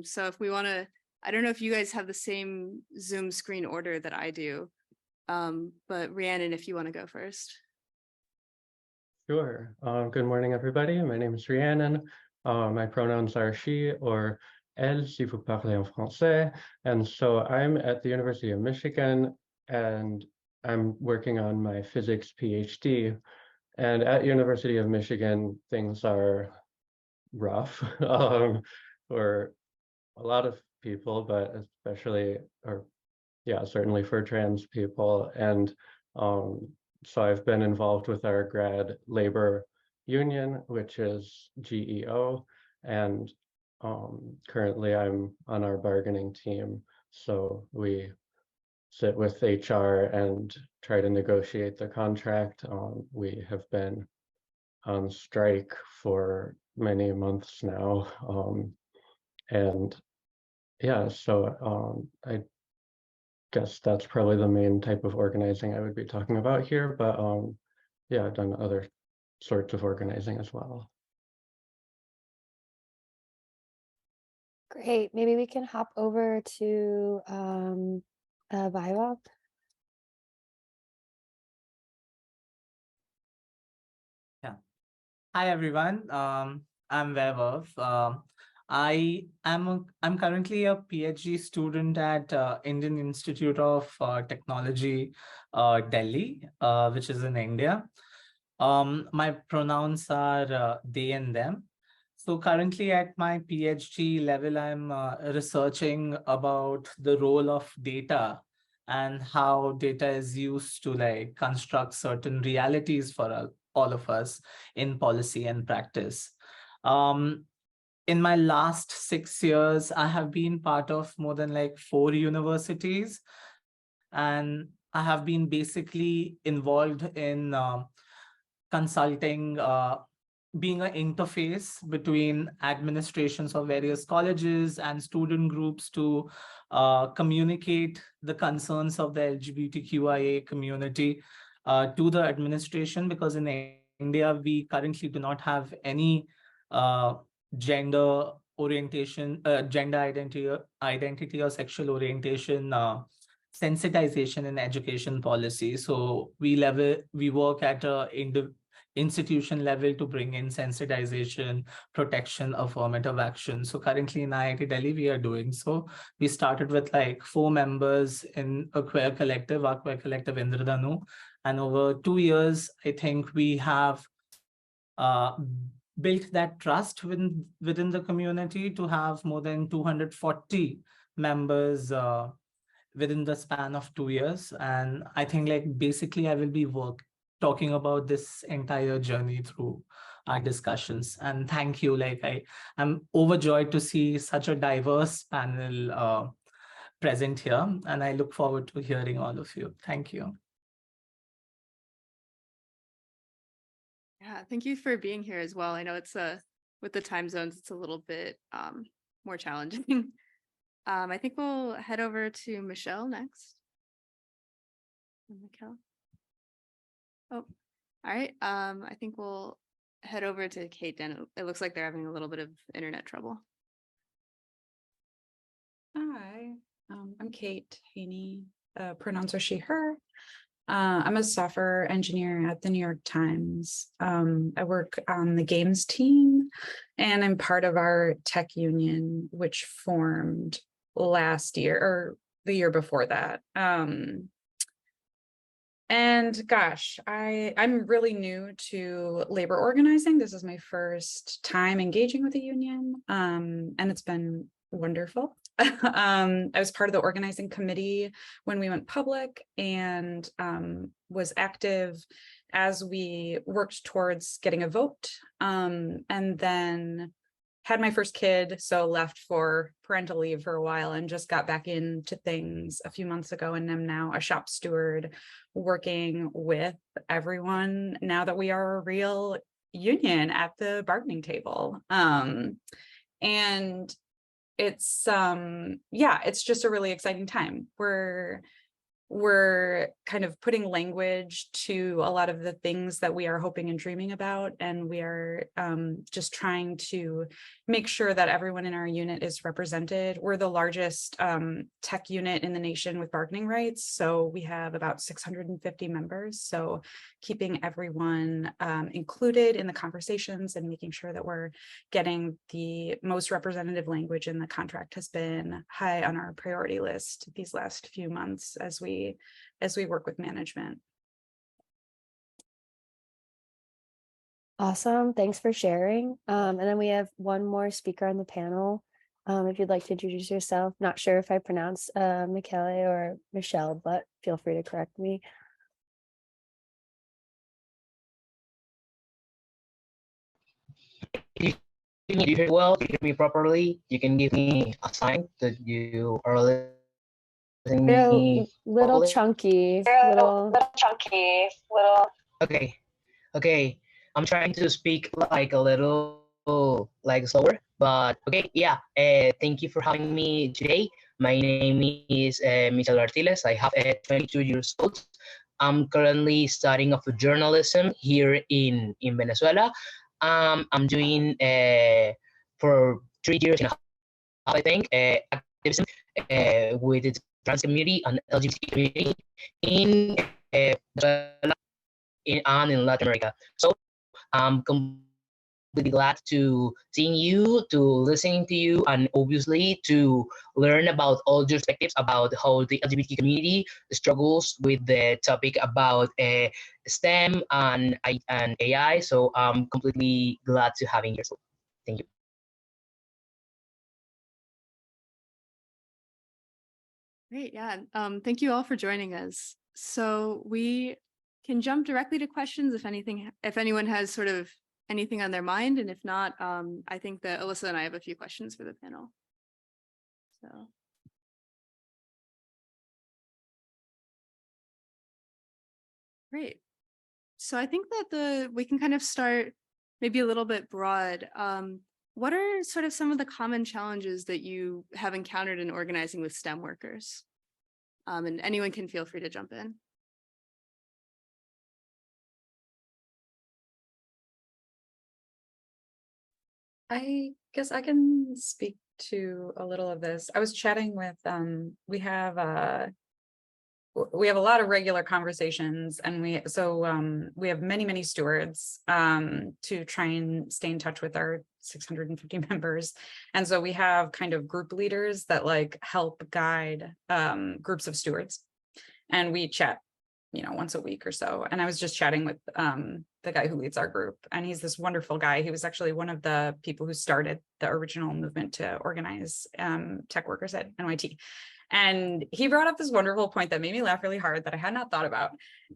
So if we want to, I don't know if you guys have the same Zoom screen order that I do, but Rhiannon, if you want to go first. Sure. Good morning, everybody. My name is Rhiannon. My pronouns are she or elle, si vous parlez en français. And so I'm at the University of Michigan, and I'm working on my physics PhD. And at University of Michigan, things are rough for a lot of people, but especially, or yeah, certainly for trans people. And so I've been involved with our grad labor union, which is GEO, and currently I'm on our bargaining team. So we sit with HR and try to negotiate the contract. We have been on strike for many months now. And yeah, so I guess that's probably the main type of organizing I would be talking about here, but yeah, I've done other sorts of organizing as well. Great. Maybe we can hop over to Vaibhav. Yeah. Hi, everyone. I'm Vaibhav. I'm currently a PhD student at Indian Institute of Technology, Delhi, which is in India. My pronouns are they and them. So currently at my PhD level, I'm researching about the role of data and how data is used to like construct certain realities for all of us in policy and practice. In my last 6 years, I have been part of more than like 4 universities, and I have been basically involved in consulting, being an interface between administrations of various colleges and student groups to communicate the concerns of the LGBTQIA community to the administration, because in India, we currently do not have any gender orientation, gender identity or sexual orientation sensitization in education policy. So we work at a institution level to bring in sensitization, protection, affirmative action. So currently in IIT Delhi, we are doing so. We started with like 4 members in a queer collective, our queer collective Indradhanu. And over 2 years, I think we have built that trust within the community to have more than 240 members within the span of 2 years. And I think like basically I will be talking about this entire journey through our discussions. And thank you. Like I'm overjoyed to see such a diverse panel present here. And I look forward to hearing all of you. Thank you. Yeah, thank you for being here as well. I know it's with the time zones, it's a little bit more challenging. I think we'll head over to Michelle next. Michelle. Oh, all right. I think we'll head over to Kate then. It looks like they're having a little bit of internet trouble. Hi, I'm Kate Haney. Pronouns are she, her. I'm a software engineer at the New York Times. I work on the games team, and I'm part of our tech union, which formed last year or the year before that. And gosh, I'm really new to labor organizing. This is my first time engaging with a union, and it's been wonderful. I was part of the organizing committee when we went public, and was active as we worked towards getting a vote, and then had my first kid, so left for parental leave for a while and just got back into things a few months ago, and am now a shop steward working with everyone now that we are a real union at the bargaining table. And it's yeah, it's just a really exciting time. We're we're kind of putting language to a lot of the things that we are hoping and dreaming about. And we are just trying to make sure that everyone in our unit is represented. We're the largest tech unit in the nation with bargaining rights. So we have about 650 members. So keeping everyone included in the conversations and making sure that we're getting the most representative language in the contract has been high on our priority list these last few months as we work with management. Awesome. Thanks for sharing. And then we have one more speaker on the panel. If you'd like to introduce yourself, not sure if I pronounced Michele or Michelle, but feel free to correct me. You hear well, you hear me properly, you can give me a sign that you are listening to me Little properly. chunky, Okay, I'm trying to speak like a little like slower, but okay, yeah. Thank you for having me today. My name is Michel Artiles. I have 22 years old. I'm currently studying of journalism here in Venezuela. I'm doing for 3 years and a half, I think, activism with the trans community and LGBT community in Venezuela and in Latin America. So I'm completely glad to seeing you, to listening to you, and obviously to learn about all your perspectives about how the LGBT community struggles with the topic about STEM and AI. So I'm completely glad to having you. So thank you. Great, yeah. Thank you all for joining us. So we can jump directly to questions if anyone has sort of anything on their mind, and if not, I think that Alyssa and I have a few questions for the panel. So. Great. So I think that we can kind of start maybe a little bit broad. What are sort of some of the common challenges that you have encountered in organizing with STEM workers? And anyone can feel free to jump in. I guess I can speak to a little of this. I was chatting with, we have a lot of regular conversations, and we have many stewards to try and stay in touch with our 650 members. And so we have kind of group leaders that like help guide groups of stewards, and we chat once a week or so. And I was just chatting with the guy who leads our group, and he's this wonderful guy. He was actually one of the people who started the original movement to organize tech workers at NYT. And he brought up this wonderful point that made me laugh really hard that I had not thought about.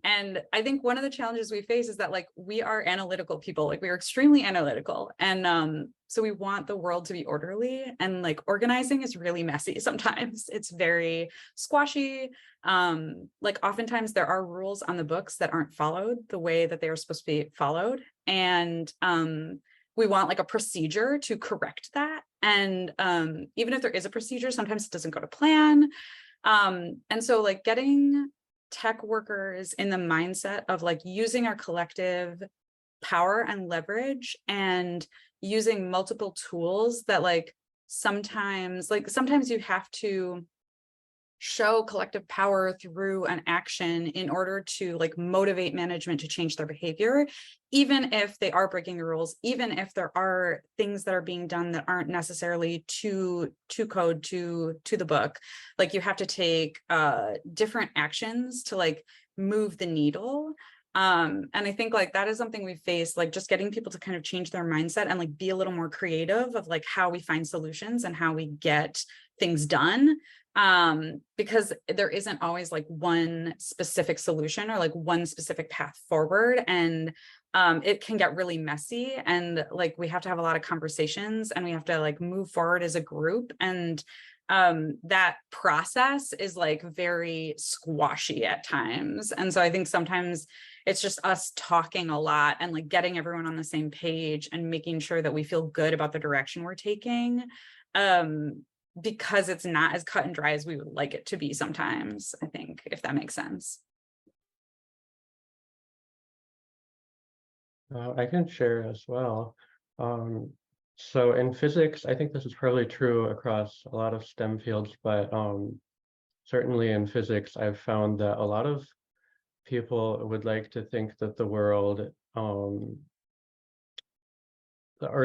And I think one of the challenges we face is that like we are analytical people, like we are extremely analytical. And so we want the world to be orderly, and like organizing is really messy sometimes. It's very squashy. Like oftentimes there are rules on the books that aren't followed the way that they are supposed to be followed. And we want like a procedure to correct that. And even if there is a procedure, sometimes it doesn't go to plan. And so like getting tech workers in the mindset of like using our collective power and leverage and using multiple tools that like sometimes you have to show collective power through an action in order to like motivate management to change their behavior, even if they are breaking the rules, even if there are things that are being done that aren't necessarily to code to the book. Like you have to take different actions to like move the needle. And I think like that is something we face, like just getting people to kind of change their mindset and like be a little more creative of like how we find solutions and how we get things done. Because there isn't always like one specific solution or like one specific path forward, and it can get really messy, and like we have to have a lot of conversations, and we have to like move forward as a group, and that process is like very squashy at times. And so I think sometimes it's just us talking a lot and like getting everyone on the same page and making sure that we feel good about the direction we're taking. because it's not as cut and dry as we would like it to be sometimes, I think, if that makes sense. I can share as well. So in physics, I think this is probably true across a lot of STEM fields, but certainly in physics, I've found that a lot of people would like to think that the world, or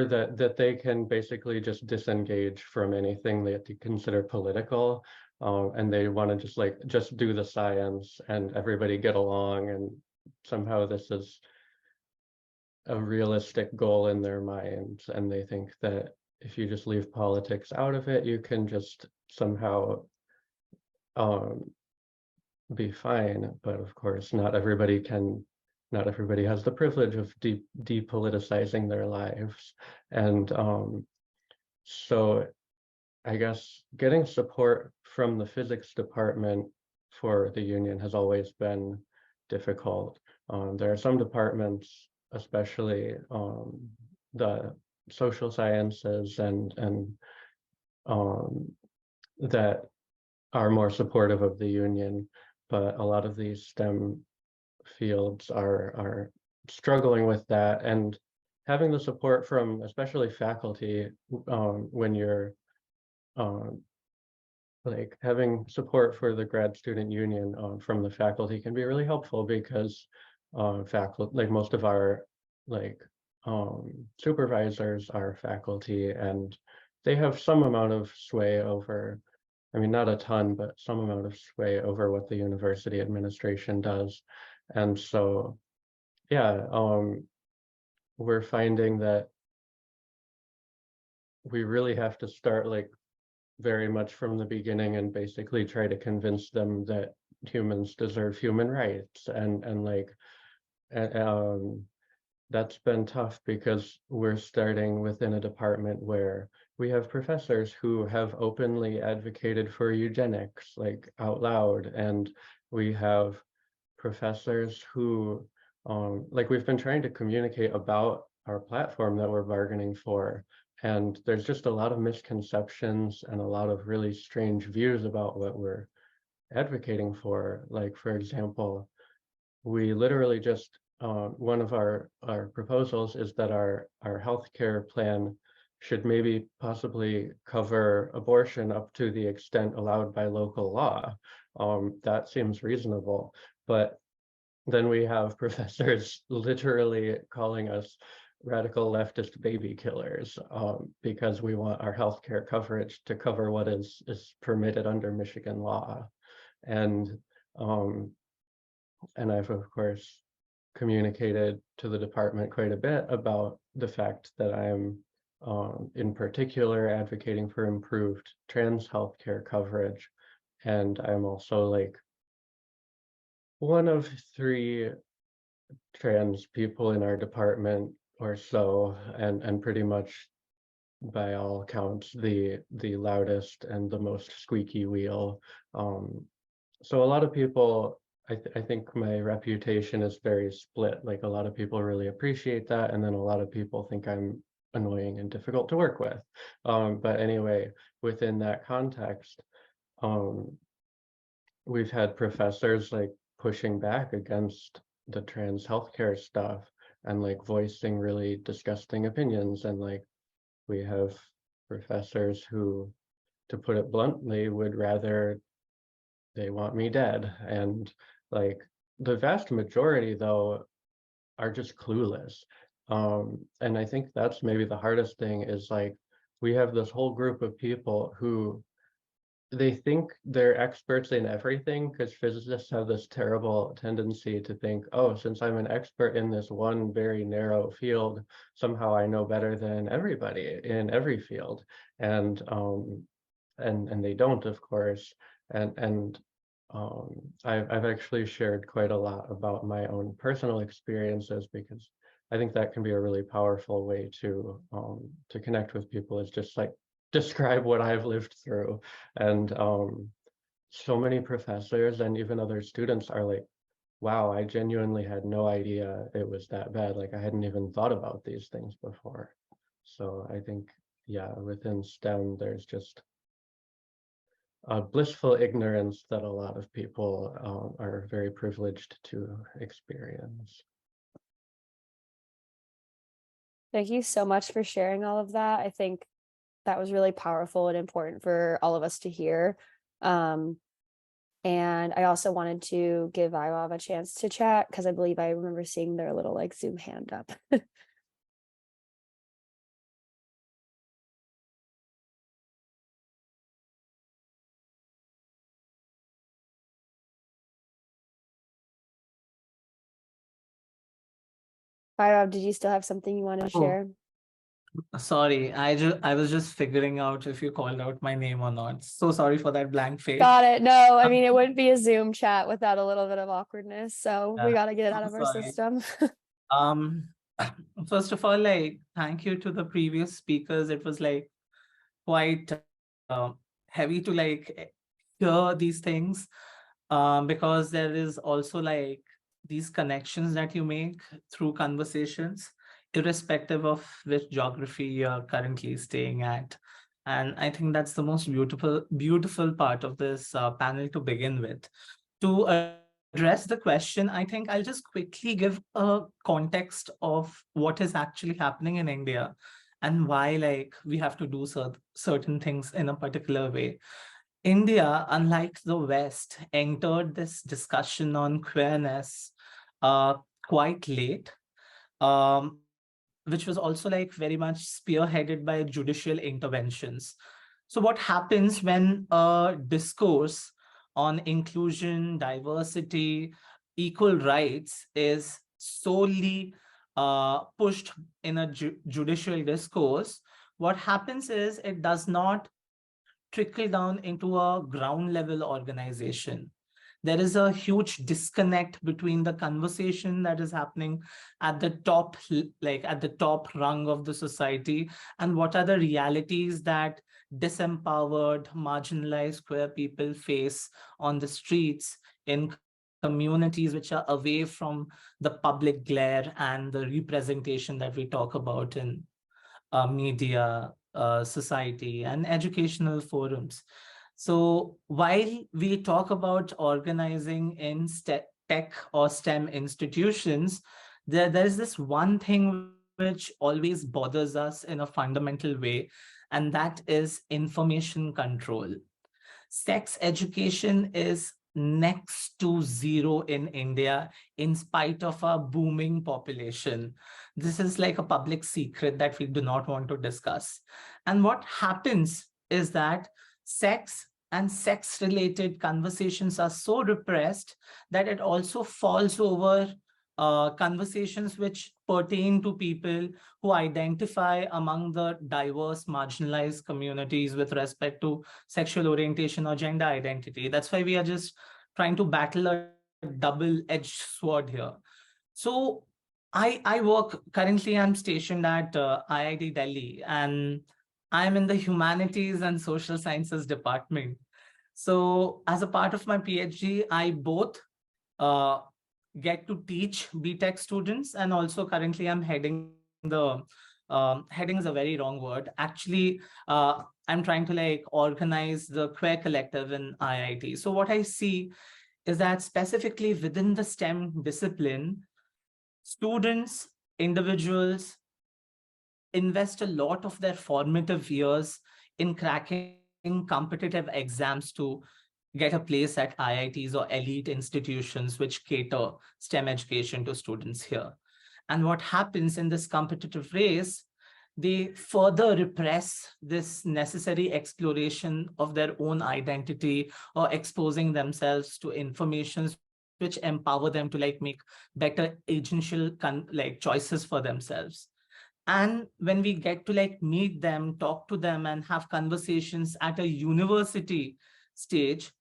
that they can basically just disengage from anything that they consider political, and they want to just do the science and everybody get along, and somehow this is a realistic goal in their minds, and they think that if you just leave politics out of it, you can just somehow be fine. But of course, not everybody has the privilege of depoliticizing their lives. And so I guess getting support from the physics department for the union has always been difficult. There are some departments, especially the social sciences and that are more supportive of the union, but a lot of these STEM fields are struggling with that, and having the support from especially faculty when you're like having support for the grad student union from the faculty can be really helpful, because faculty, like most of our supervisors are faculty, and they have some amount of sway over, I mean, not a ton, but some amount of sway over what the university administration does. And so, yeah, we're finding that we really have to start very much from the beginning and basically try to convince them that humans deserve human rights, and that's been tough, because we're starting within a department where we have professors who have openly advocated for eugenics out loud, and we have professors who we've been trying to communicate about our platform that we're bargaining for, and there's just a lot of misconceptions and a lot of really strange views about what we're advocating for. Like, for example, we literally just one of our proposals is that our healthcare plan should maybe possibly cover abortion up to the extent allowed by local law. That seems reasonable, but then we have professors literally calling us radical leftist baby killers because we want our healthcare coverage to cover what is permitted under Michigan law. And I've, of course, communicated to the department quite a bit about the fact that I'm in particular advocating for improved trans healthcare coverage. And I'm also one of 3 trans people in our department or so, and pretty much by all accounts the loudest and the most squeaky wheel. So a lot of people, I think my reputation is very split. A lot of people really appreciate that, and then a lot of people think I'm annoying and difficult to work with. But anyway, within that context, we've had professors pushing back against the trans healthcare stuff and voicing really disgusting opinions. And we have professors who, to put it bluntly, would rather, they want me dead. And the vast majority, though, are just clueless. And I think that's maybe the hardest thing is we have this whole group of people who they think they're experts in everything, because physicists have this terrible tendency to think, oh, since I'm an expert in this one very narrow field, somehow I know better than everybody in every field. And they don't, of course. And I've actually shared quite a lot about my own personal experiences, because I think that can be a really powerful way to connect with people, is just describe what I've lived through. And so many professors and even other students are wow, I genuinely had no idea it was that bad. I hadn't even thought about these things before. So I think, yeah, within STEM, there's just blissful ignorance that a lot of people are very privileged to experience. Thank you so much for sharing all of that. I think that was really powerful and important for all of us to hear. And I also wanted to give Iwav a chance to chat because I believe I remember seeing their little like Zoom hand up. Iwav, did you still have something you wanted to Oh. share? Sorry, I was just figuring out if you called out my name or not. So sorry for that blank face. Got it. No, I mean, it wouldn't be a Zoom chat without a little bit of awkwardness. So we Yeah, got to get it out I'm of our sorry. system. Um, first of all, like, thank you to the previous speakers. It was like quite heavy to like hear these things, because there is also like these connections that you make through conversations, irrespective of which geography you're currently staying at. And I think that's the most beautiful part of this panel to begin with. To address the question, I think I'll just quickly give a context of what is actually happening in India and why like we have to do certain things in a particular way. India, unlike the West, entered this discussion on queerness quite late, which was also like very much spearheaded by judicial interventions. So what happens when a discourse on inclusion, diversity, equal rights is solely pushed in a judicial discourse? What happens is it does not trickle down into a ground level organization. There is a huge disconnect between the conversation that is happening at the top, like at the top rung of the society, and what are the realities that disempowered, marginalized queer people face on the streets in communities which are away from the public glare and the representation that we talk about in media, society, and educational forums. So while we talk about organizing in tech or STEM institutions, there's this one thing which always bothers us in a fundamental way, and that is information control. Sex education is next to zero in India, in spite of our booming population. This is like a public secret that we do not want to discuss. And what happens is that sex and sex-related conversations are so repressed that it also falls over conversations which pertain to people who identify among the diverse marginalized communities with respect to sexual orientation or gender identity. That's why we are just trying to battle a double-edged sword here. So I work, currently I'm stationed at IIT Delhi, and I'm in the humanities and social sciences department. So as a part of my PhD, I both get to teach BTech students, and also currently I'm heading the heading is a very wrong word. Actually, I'm trying to like organize the queer collective in IIT. So what I see is that specifically within the STEM discipline, students, individuals invest a lot of their formative years in cracking competitive exams to get a place at IITs or elite institutions which cater STEM education to students here. And what happens in this competitive race, they further repress this necessary exploration of their own identity or exposing themselves to informations which empower them to like make better agential like choices for themselves. And when we get to like meet them, talk to them, and have conversations at a university stage,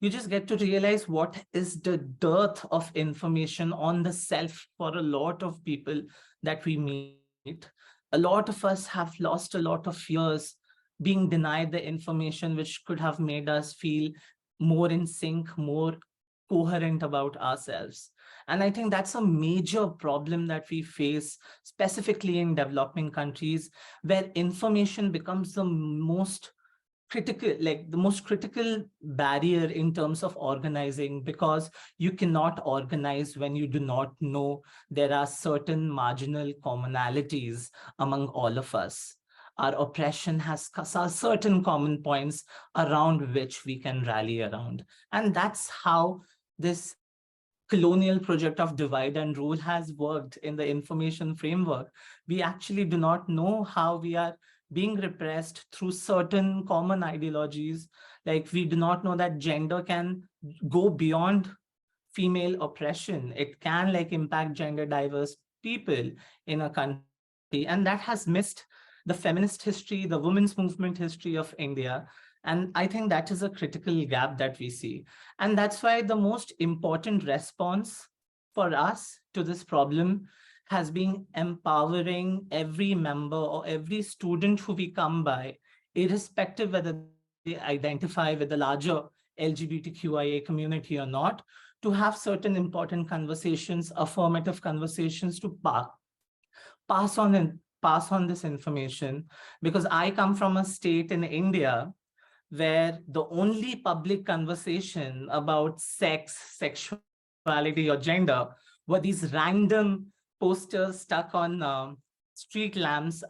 you just get to realize what is the dearth of information on the self for a lot of people that we meet. A lot of us have lost a lot of years being denied the information which could have made us feel more in sync, more coherent about ourselves. And I think that's a major problem that we face, specifically in developing countries, where information becomes the most critical, like the most critical barrier in terms of organizing, because you cannot organize when you do not know there are certain marginal commonalities among all of us. Our oppression has certain common points around which we can rally around. And that's how this colonial project of divide and rule has worked in the information framework. We actually do not know how we are being repressed through certain common ideologies. Like, we do not know that gender can go beyond female oppression. It can like impact gender diverse people in a country. And that has missed the feminist history, the women's movement history of India. And I think that is a critical gap that we see. And that's why the most important response for us to this problem has been empowering every member or every student who we come by, irrespective whether they identify with the larger LGBTQIA community or not, to have certain important conversations, affirmative conversations, to pass on this information. Because I come from a state in India where the only public conversation about sex, sexuality, or gender were these random posters stuck on street lamps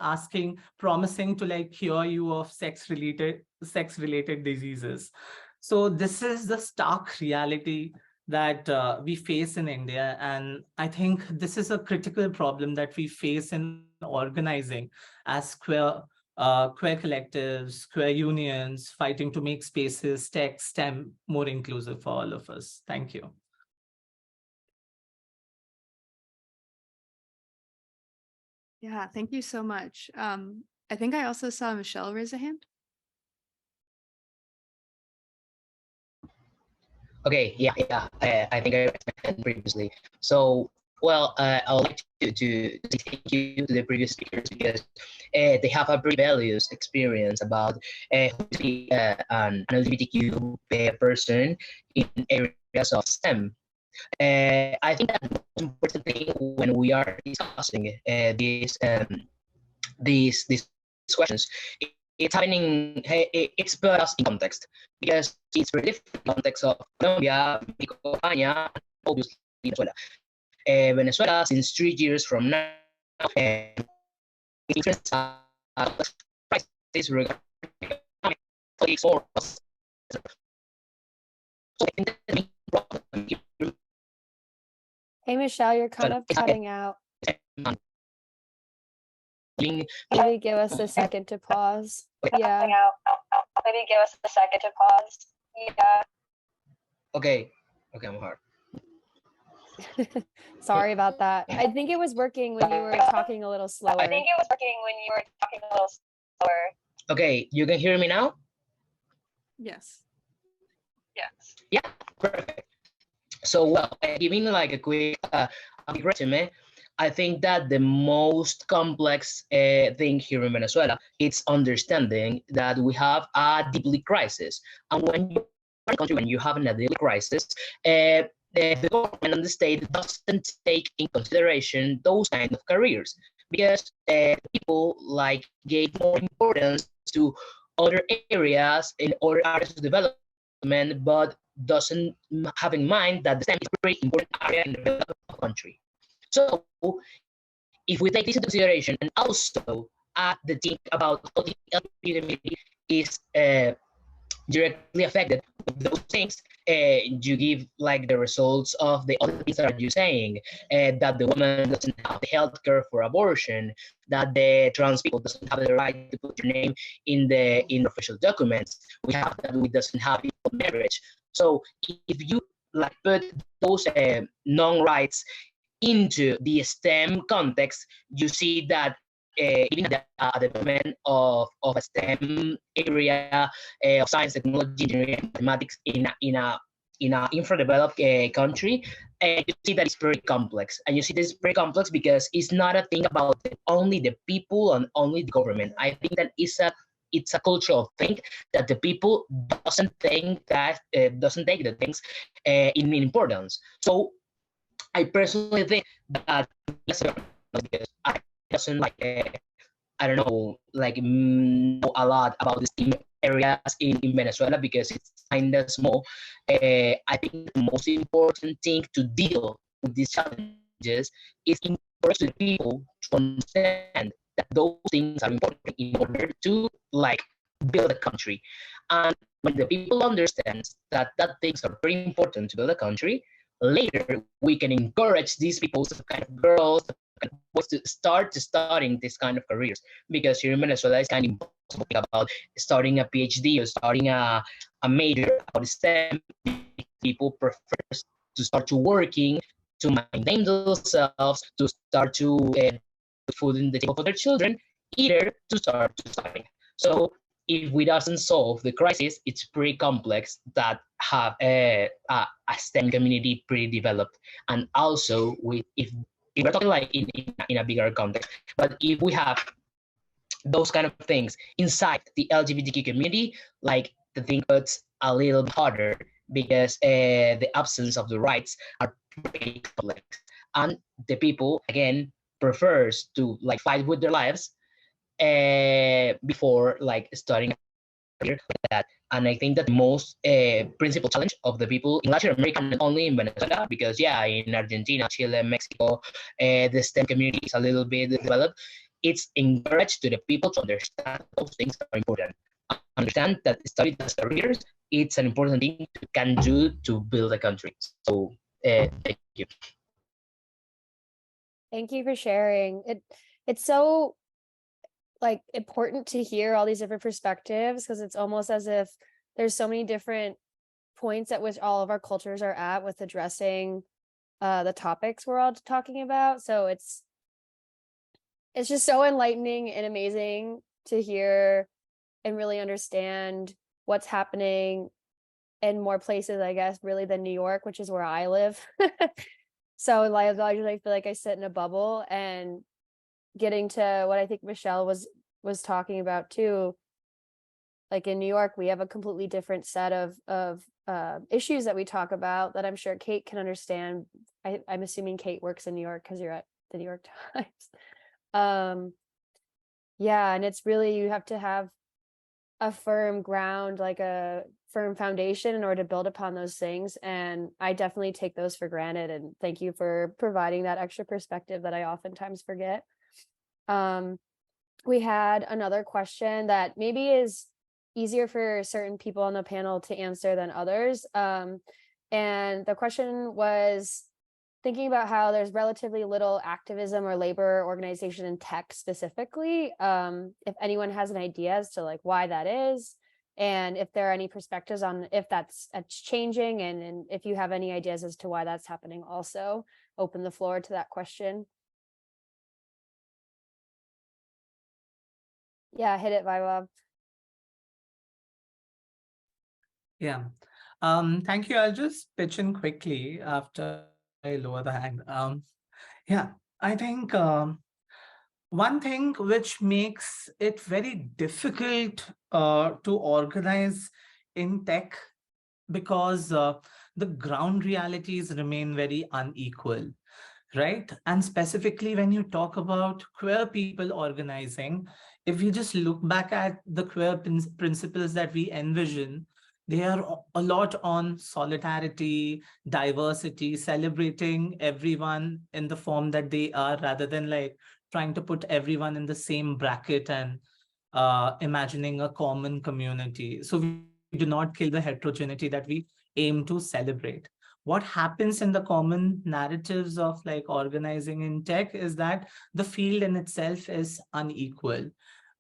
promising to like cure you of sex-related diseases. So this is the stark reality that we face in India. And I think this is a critical problem that we face in organizing as queer collectives, queer unions, fighting to make spaces, tech, STEM more inclusive for all of us. Thank you. Yeah, thank you so much. I think I also saw Michelle raise a hand. Okay, yeah. I think I mentioned previously. So, well, I would like to say thank you to the previous speakers, because they have a very values experience about who to be an LGBTQ person in areas of STEM. I think that the most important thing when we are discussing these questions, it's happening. It's put us in context, because it's very different context of Colombia, Mexico, España, and obviously Venezuela. Venezuela, since 3 years from now, different crisis regarding economic politics or. So I think that the main problem here. Hey, Michelle, you're kind of cutting out. Being- Maybe give us a second to pause. Yeah. Maybe give us a second to pause. Yeah. Okay, I'm hard. Sorry about that. I think it was working when you were talking a little slower. I think it was working when you were talking a little slower. Okay, you can hear me now? Yes. Yes. Yeah, perfect. So, well, giving like a quick resume, I think that the most complex thing here in Venezuela is understanding that we have a deeply crisis. And when you have a deeply crisis, the government and the state doesn't take in consideration those kind of careers, because people like gave more importance to other areas in other areas of development, but doesn't have in mind that the STEM is a very important area in the development of the country. So if we take this into consideration, and also the think about how the LGBT community is directly affected with those things, you give like the results of the other things that you're saying, that the woman doesn't have the health care for abortion, that the trans people doesn't have the right to put your name in the official documents. We have that we doesn't have equal marriage. So if you like put those non-rights into the STEM context, you see that even the development of a STEM area of science, technology, engineering, and mathematics in a infra-developed country, you see that it's very complex. And you see this very complex because it's not a thing about only the people and only the government. I think that it's a cultural thing that the people doesn't think that doesn't take the things in importance. So I personally think that because I doesn't like I don't know like know a lot about this areas in Venezuela because it's kind of small. I think the most important thing to deal with these challenges is encourage the people to understand that those things are important in order to like build a country. And when the people understand that things are very important to build a country, later we can encourage these people, the kind of girls, the kind of boys, to start studying this kind of careers. Because here in Venezuela, it's kind of impossible to think about starting a PhD or starting a major about STEM. People prefer to start to working, to maintain themselves, to start to put food in the table for their children, either to start to studying. So if we doesn't solve the crisis, it's pretty complex that have a STEM community pretty developed. And also, if we're talking like in a bigger context, but if we have those kind of things inside the LGBTQ community, like the thing gets a little harder because the absence of the rights are pretty complex, and the people again prefers to like fight with their lives before like starting like that. And I think that the most principal challenge of the people in Latin America, not only in Venezuela, because yeah, in Argentina, Chile, Mexico, the STEM community is a little bit developed. It's encouraged to the people to understand those things are important. Understand that study as careers, it's an important thing you can do to build a country. So thank you. Thank you for sharing. It's so like important to hear all these different perspectives, because it's almost as if there's so many different points at which all of our cultures are at with addressing the topics we're all talking about. So it's just so enlightening and amazing to hear and really understand what's happening in more places, I guess, really than New York, which is where I live. So I feel like I sit in a bubble, and getting to what I think Michelle was talking about too. Like in New York, we have a completely different set of issues that we talk about that I'm sure Kate can understand. I'm assuming Kate works in New York because you're at the New York Times. Yeah, and it's really, you have to have a firm ground, like a firm foundation in order to build upon those things. And I definitely take those for granted. And thank you for providing that extra perspective that I oftentimes forget. We had another question that maybe is easier for certain people on the panel to answer than others. And the question was thinking about how there's relatively little activism or labor organization in tech specifically. If anyone has an idea as to like why that is, and if there are any perspectives on if that's changing, and if you have any ideas as to why that's happening, also open the floor to that question. Yeah, hit it, Vaibhav. Yeah. Thank you. I'll just pitch in quickly after I lower the hand. Yeah, I think one thing which makes it very difficult to organize in tech, because the ground realities remain very unequal, right? And specifically when you talk about queer people organizing, if you just look back at the queer principles that we envision, they are a lot on solidarity, diversity, celebrating everyone in the form that they are, rather than like trying to put everyone in the same bracket and imagining a common community. So we do not kill the heterogeneity that we aim to celebrate. What happens in the common narratives of like organizing in tech is that the field in itself is unequal.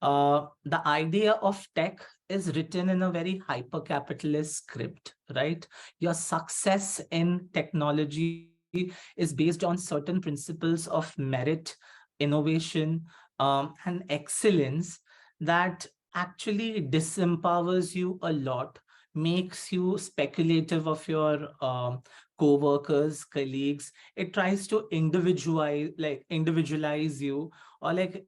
The idea of tech is written in a very hyper-capitalist script, right? Your success in technology is based on certain principles of merit, innovation, and excellence that actually disempowers you a lot, makes you speculative of your co-workers, colleagues. It tries to individualize you, or like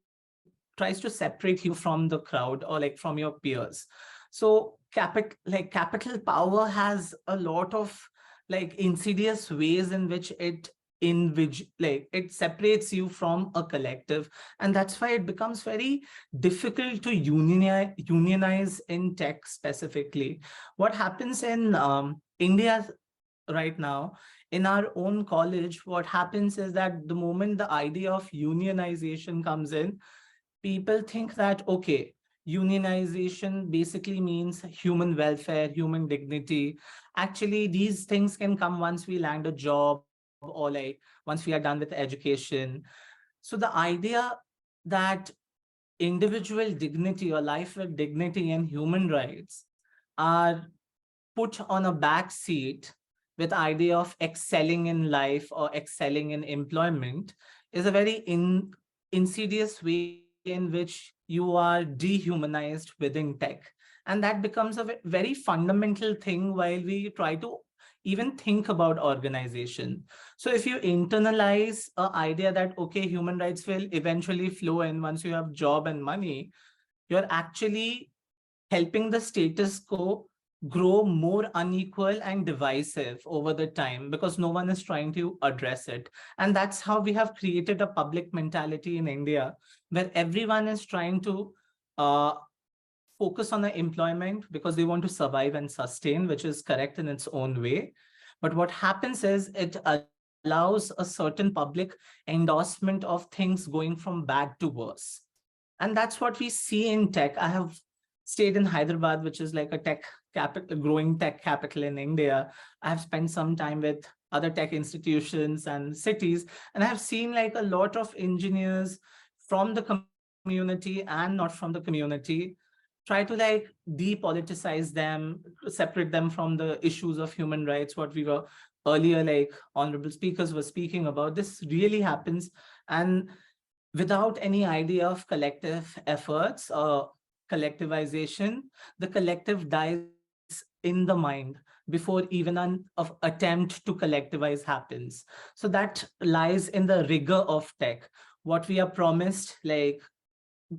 tries to separate you from the crowd or like from your peers. So capital power has a lot of like insidious ways in which it individual, like it separates you from a collective. And that's why it becomes very difficult to unionize in tech specifically. What happens in India right now, in our own college, what happens is that the moment the idea of unionization comes in, people think that, okay, unionization basically means human welfare, human dignity. Actually, these things can come once we land a job, or like once we are done with education. So the idea that individual dignity or life with dignity and human rights are put on a back seat with idea of excelling in life or excelling in employment is a very insidious way in which you are dehumanized within tech. And that becomes a very fundamental thing while we try to even think about organization. So if you internalize an idea that, okay, human rights will eventually flow in once you have job and money, you're actually helping the status quo grow more unequal and divisive over the time, because no one is trying to address it. And that's how we have created a public mentality in India, where everyone is trying to focus on the employment because they want to survive and sustain, which is correct in its own way. But what happens is it allows a certain public endorsement of things going from bad to worse. And that's what we see in tech. I have stayed in Hyderabad, which is like a tech capital, growing tech capital in India. I have spent some time with other tech institutions and cities, and I have seen like a lot of engineers from the community and not from the community try to like depoliticize them, separate them from the issues of human rights, what we were earlier, like honorable speakers were speaking about. This really happens. And without any idea of collective efforts or collectivization, the collective dies in the mind before even an attempt to collectivize happens. So that lies in the rigor of tech. What we are promised, like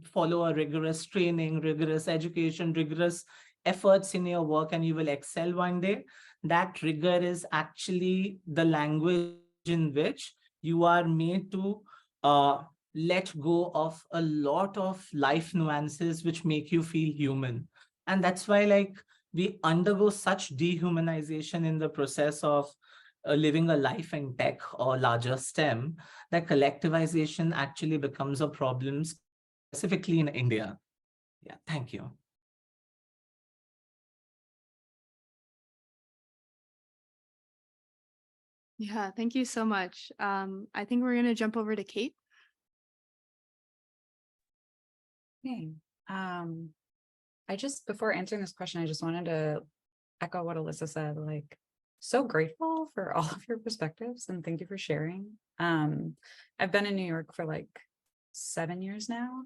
follow a rigorous training, rigorous education, rigorous efforts in your work, and you will excel one day. That rigor is actually the language in which you are made to let go of a lot of life nuances which make you feel human. And that's why like we undergo such dehumanization in the process of living a life in tech or larger STEM, that collectivization actually becomes a problem, specifically in India. Yeah, thank you. Yeah, thank you so much. I think we're going to jump over to Kate. Okay. Before answering this question, I just wanted to echo what Alyssa said, like, so grateful for all of your perspectives and thank you for sharing. I've been in New York for like 7 years now,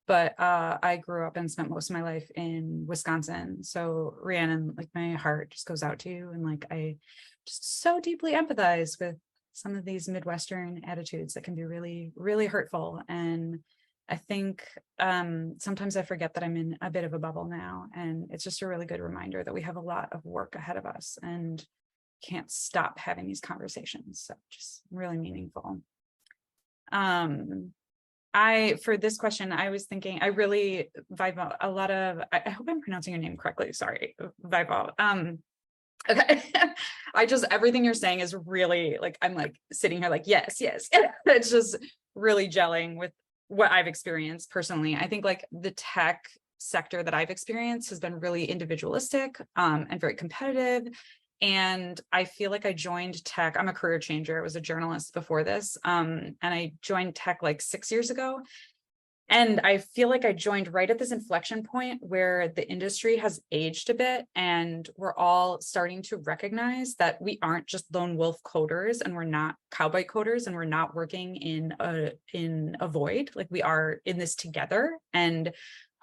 but I grew up and spent most of my life in Wisconsin. So Rhiannon, like my heart just goes out to you, and like I just so deeply empathize with some of these Midwestern attitudes that can be really, really hurtful. And I think sometimes I forget that I'm in a bit of a bubble now, and it's just a really good reminder that we have a lot of work ahead of us and can't stop having these conversations. So just really meaningful. For this question, I was thinking, I really vibe a lot of, I hope I'm pronouncing your name correctly. Sorry, vibe. Okay. Everything you're saying is really like, I'm like sitting here like, yes. It's just really gelling with what I've experienced personally. I think like the tech sector that I've experienced has been really individualistic and very competitive. And I feel like I joined tech. I'm a career changer. I was a journalist before this. And I joined tech like 6 years ago. And I feel like I joined right at this inflection point where the industry has aged a bit, and we're all starting to recognize that we aren't just lone wolf coders, and we're not cowboy coders, and we're not working in a void. Like we are in this together. And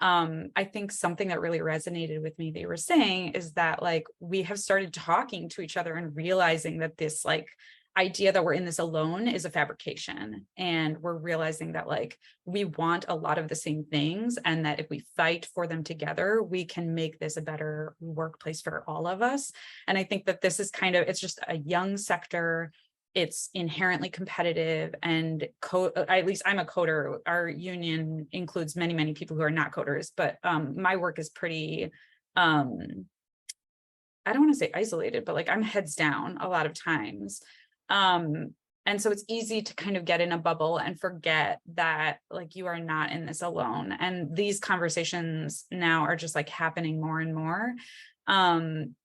I think something that really resonated with me they were saying is that like we have started talking to each other and realizing that this like idea that we're in this alone is a fabrication, and we're realizing that like we want a lot of the same things, and that if we fight for them together, we can make this a better workplace for all of us. And I think that this is kind of, it's just a young sector. it's inherently competitive, and at least I'm a coder. Our union includes many, many people who are not coders, but my work is pretty, I don't want to say isolated, but like I'm heads down a lot of times. And so it's easy to kind of get in a bubble and forget that like you are not in this alone. And these conversations now are just like happening more and more,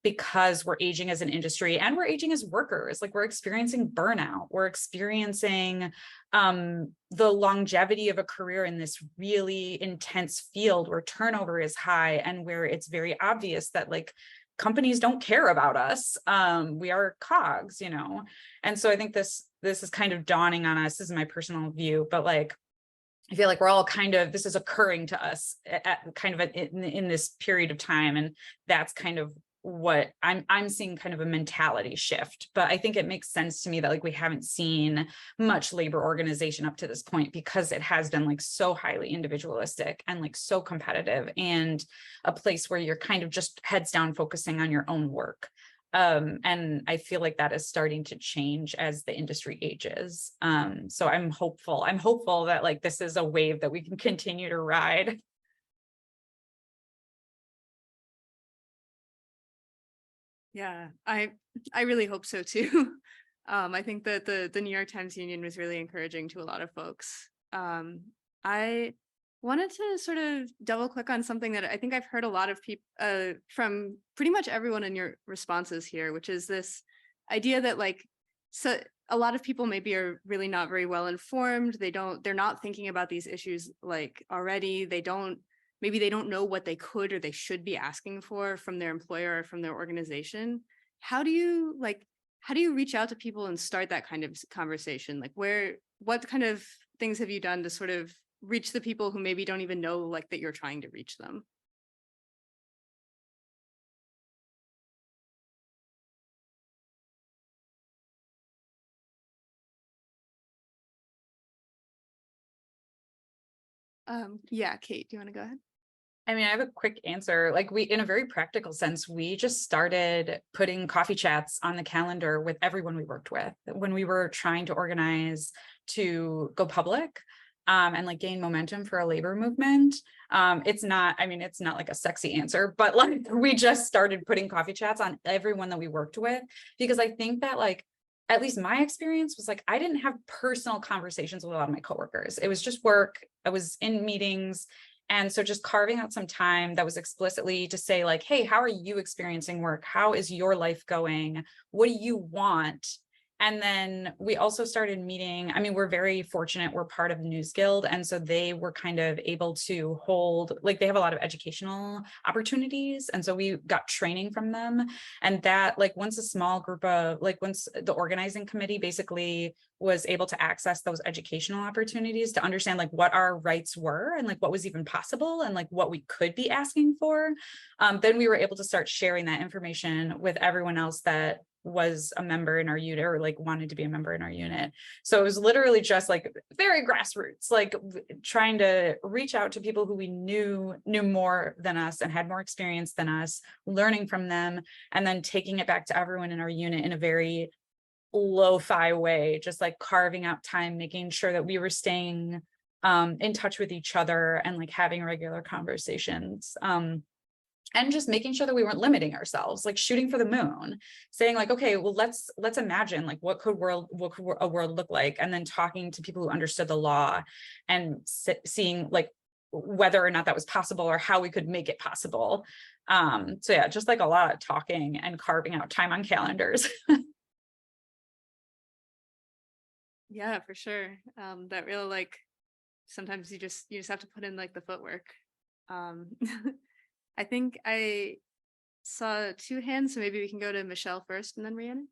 because we're aging as an industry and we're aging as workers. Like we're experiencing burnout, we're experiencing the longevity of a career in this really intense field where turnover is high and where it's very obvious that like companies don't care about us. We are cogs, you know? And so I think this is kind of dawning on us. This is my personal view, but like, I feel like we're all kind of, this is occurring to us at kind of in this period of time. And that's kind of what I'm seeing, kind of a mentality shift. But I think it makes sense to me that like we haven't seen much labor organization up to this point, because it has been like so highly individualistic and like so competitive, and a place where you're kind of just heads down focusing on your own work. And I feel like that is starting to change as the industry ages. So I'm hopeful that like this is a wave that we can continue to ride. Yeah, I really hope so too. I think that the New York Times Union was really encouraging to a lot of folks. I wanted to sort of double click on something that I think I've heard a lot of people from pretty much everyone in your responses here, which is this idea that like, so a lot of people maybe are really not very well informed. They're not thinking about these issues like already. Maybe they don't know what they could or they should be asking for from their employer or from their organization. How do you reach out to people and start that kind of conversation? Like what kind of things have you done to sort of reach the people who maybe don't even know like that you're trying to reach them? Yeah, Kate, do you want to go ahead? I mean, I have a quick answer. Like in a very practical sense, we just started putting coffee chats on the calendar with everyone we worked with when we were trying to organize to go public, and like gain momentum for a labor movement. It's not like a sexy answer, but like we just started putting coffee chats on everyone that we worked with, because I think that like, at least my experience was like, I didn't have personal conversations with a lot of my coworkers. It was just work. I was in meetings. And so just carving out some time that was explicitly to say like, hey, how are you experiencing work? How is your life going? What do you want? And then we also started meeting. I mean, we're very fortunate. We're part of the News Guild. And so they were kind of able to hold, like they have a lot of educational opportunities. And so we got training from them. And that like once a small group of, like once the organizing committee basically was able to access those educational opportunities to understand like what our rights were and like what was even possible and like what we could be asking for, then we were able to start sharing that information with everyone else that was a member in our unit or like wanted to be a member in our unit. So it was literally just like very grassroots, like trying to reach out to people who we knew more than us and had more experience than us, learning from them, and then taking it back to everyone in our unit in a very lo-fi way, just like carving out time, making sure that we were staying in touch with each other and like having regular conversations. And just making sure that we weren't limiting ourselves, like shooting for the moon, saying like, okay, well, let's imagine like what could a world look like, and then talking to people who understood the law and seeing like whether or not that was possible or how we could make it possible. So yeah, just like a lot of talking and carving out time on calendars. Yeah, for sure. That real like sometimes you just have to put in like the footwork. I think I saw 2 hands, so maybe we can go to Michelle first and then Rhiannon.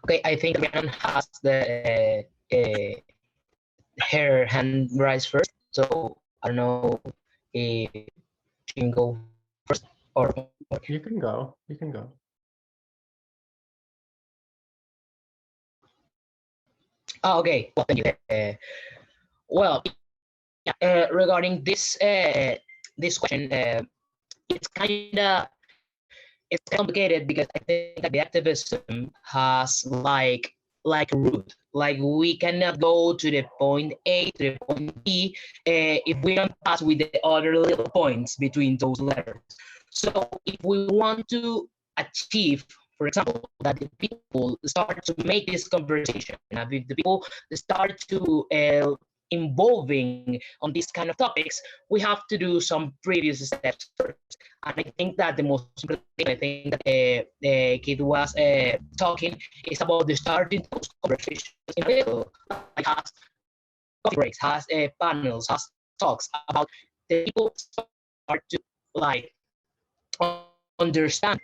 Okay, I think Rhiannon has her hand raised first, so I don't know if she can go first or. You can go. Oh, okay. Well, thank you. Well, regarding this question, it's kind of it's complicated because I think that the activism has like a route. Like we cannot go to the point A to the point B if we don't pass with the other little points between those letters. So if we want to achieve, for example, that the people start to make this conversation, and if the people start to involving on these kind of topics, we have to do some previous steps first. And I think that the most important thing, I think that the kid was talking, is about the starting those conversations in the middle, like has coffee breaks, has panels, has talks about the people start to like understand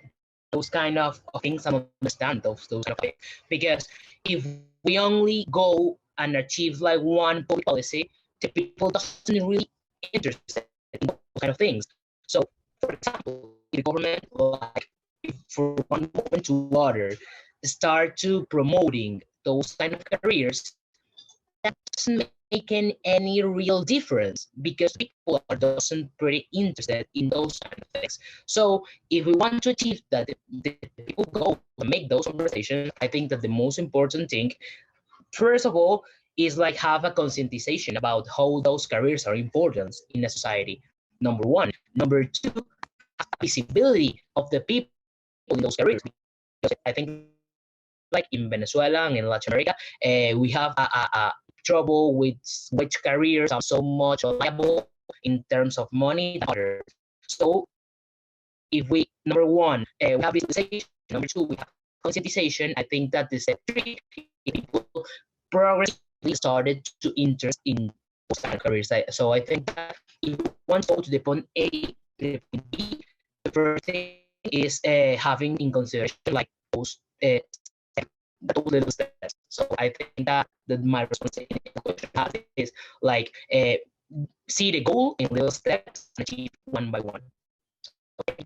those kind of things and understand those kind of things. Because if we only go and achieve like one public policy, the people doesn't really interested in those kind of things. So, for example, the government, like for one moment to other, start to promoting those kind of careers, that doesn't make any real difference because people are doesn't pretty interested in those kind of things. So if we want to achieve that the people go and make those conversations, I think that the most important thing, first of all, is like have a conscientization about how those careers are important in a society. Number one. Number two, visibility of the people in those careers. Because I think like in Venezuela and in Latin America, we have a trouble with which careers are so much liable in terms of money than others. So if we, number one, we have visualization, number two, we have conscientization, I think that the step three, people progressively started to interest in those kind of careers. So I think that if we want to go to the point A, to the point B, the first thing is having in consideration like those little steps. So I think that my response in the question is like see the goal in little steps and achieve one by one. Okay.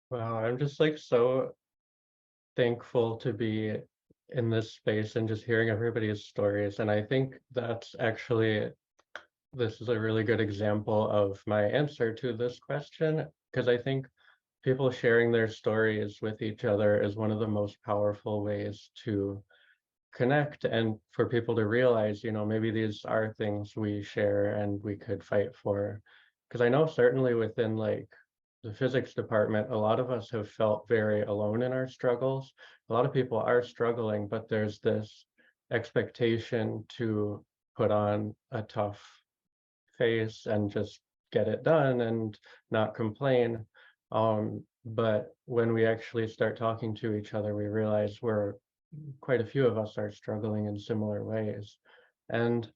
Wow, I'm just like so thankful to be in this space and just hearing everybody's stories. And I think that's actually, this is a really good example of my answer to this question, because I think people sharing their stories with each other is one of the most powerful ways to connect and for people to realize, you know, maybe these are things we share and we could fight for. Because I know certainly within like the physics department, a lot of us have felt very alone in our struggles. A lot of people are struggling, but there's this expectation to put on a tough face and just get it done and not complain. But when we actually start talking to each other, we realize quite a few of us are struggling in similar ways. And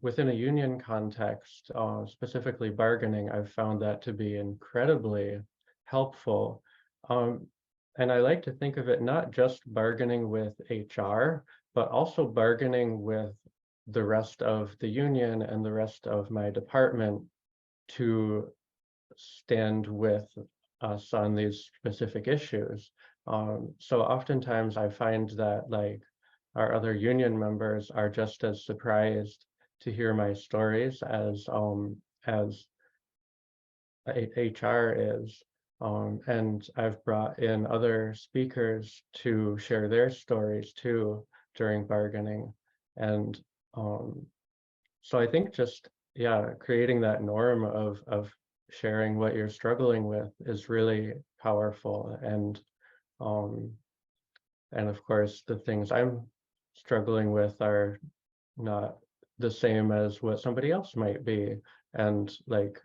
within a union context, specifically bargaining, I've found that to be incredibly helpful. And I like to think of it not just bargaining with HR, but also bargaining with the rest of the union and the rest of my department to stand with us on these specific issues. So oftentimes I find that like our other union members are just as surprised to hear my stories as HR is. And I've brought in other speakers to share their stories too during bargaining. And so I think just, yeah, creating that norm of sharing what you're struggling with is really powerful. And of course, the things I'm struggling with are not the same as what somebody else might be. And like,